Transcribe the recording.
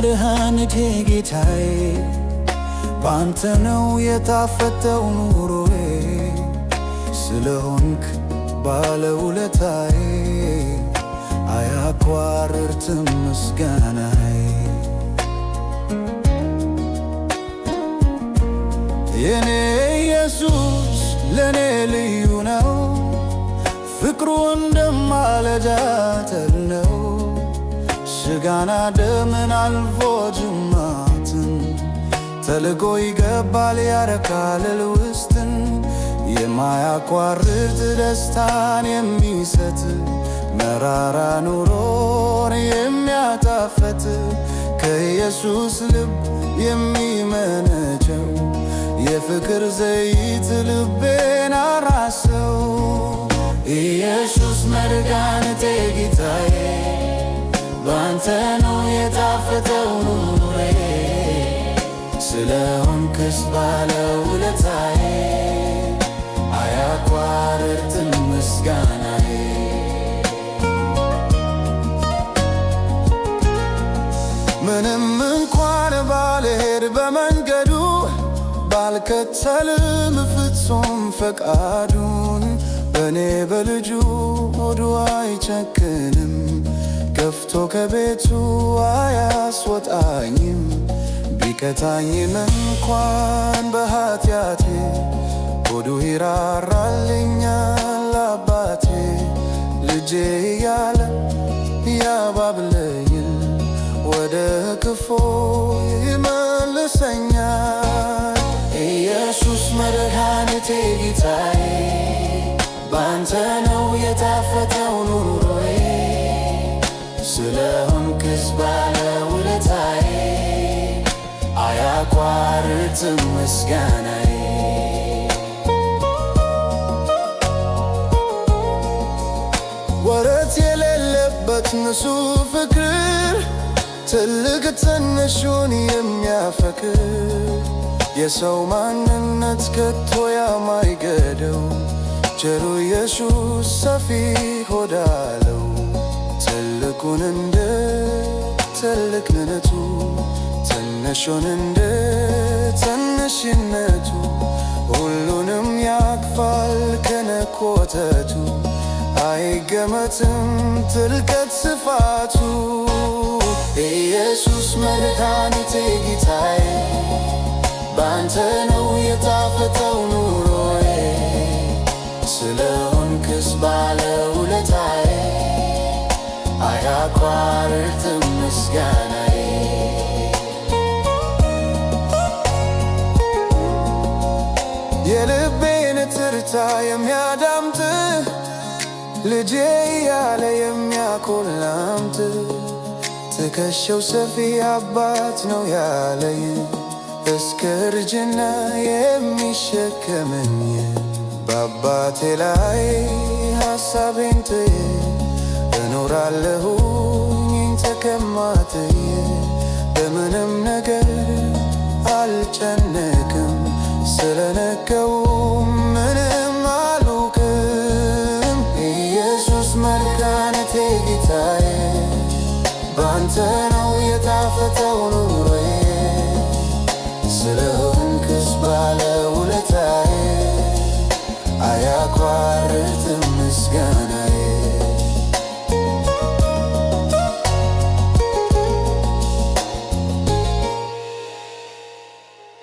መድኃኒቴ ጌታዬ ባንተ ነው የጣፈጠው ኑሮዬ ስለሆንክ ባለውለታዬ አያቋርጥም ምስጋናዬ። የኔ ኢየሱስ ለኔ ልዩ ነው ፍቅሩ እንደማለዳ ጠል ነው ሥጋና ደምን አልፎ ጅማትን ተልጎ ይገባል ያረካል ውስጥን የማያቋርጥ ደስታን የሚሰጥ መራራ ኑሮን የሚያጣፍጥ ከኢየሱስ ልብ የሚመነጨው የፍቅር ዘይት ልቤን አራሰው። ኢየሱስ መድኃኒቴ ጌታዬ ባንተ ነው የጣፈጠው ኑሮዬ ስለሆንክስ ባለውለታዬ አያቋርጥም ምስጋናዬ። ምንም እንኳን ባልሄድ በመንገዱ ባልከተልም ፍጹም ፈቃዱን በእኔ በልጁ ሆዱ አይጨክንም ገፍቶ ከቤቱ አያስወጣኝም። ቢቀጣኝም እንኳን በኃጢአቴ ሆዱ ይራራልኛል አባቴ ልጄ እያለ ያባብለኝ ወደ ክፉ ይመልሰኛል። ኢየሱስ መድኃኒቴ ጌታዬ ባንተ ነው የጣፈጠው ኑሮዬ ስለሆንክስ ባለውለታዬ አያቋርጥም ምስጋናዬ። ወረት የሌለበት ንጹሕ ፍቅር ትልቅ ትንሹን የሚያፈቅር የሰው ማንነት ከቶ የማይገደው ቸሩ ኢየሱስ ሰፊ ሆድ አለው። ትልቁን እንደ ትልቅነቱ ትንሹን እንደ ትንሽነቱ ሁሉንም ያቅፋል ከነኮተቱ አይገመትም ጥልቀት ስፋቱ። ኢየሱስ መድኃኒቴ ጌታዬ ባንተ ነው የጣፈጠው ኑሮዬ ስለሆንክስ ባለውለታዬ አያቋርጥም ምስጋናዬ። የልቤን ትርታ የሚያዳምጥ ልጄ እያለ የሚያኮላምጥ ትከሻው ሰፊ አባት ነው ያለኝ እስከ እርጅና የሚሸከመኝ በአባቴ ላይ ሐሳቤን ጥዬ እኖራለሁኝ ተከማትዬ በምንም ነገር አልጨነቅም ስለነገው ምንም አልውቅም። ኢየሱስ መድኃኒቴ ጌታዬ ባንተ ነው የጣፈጠው ኑሮዬ ስለሆንክስ ባለውለታዬ አያቋርጥም ምስጋናዬ።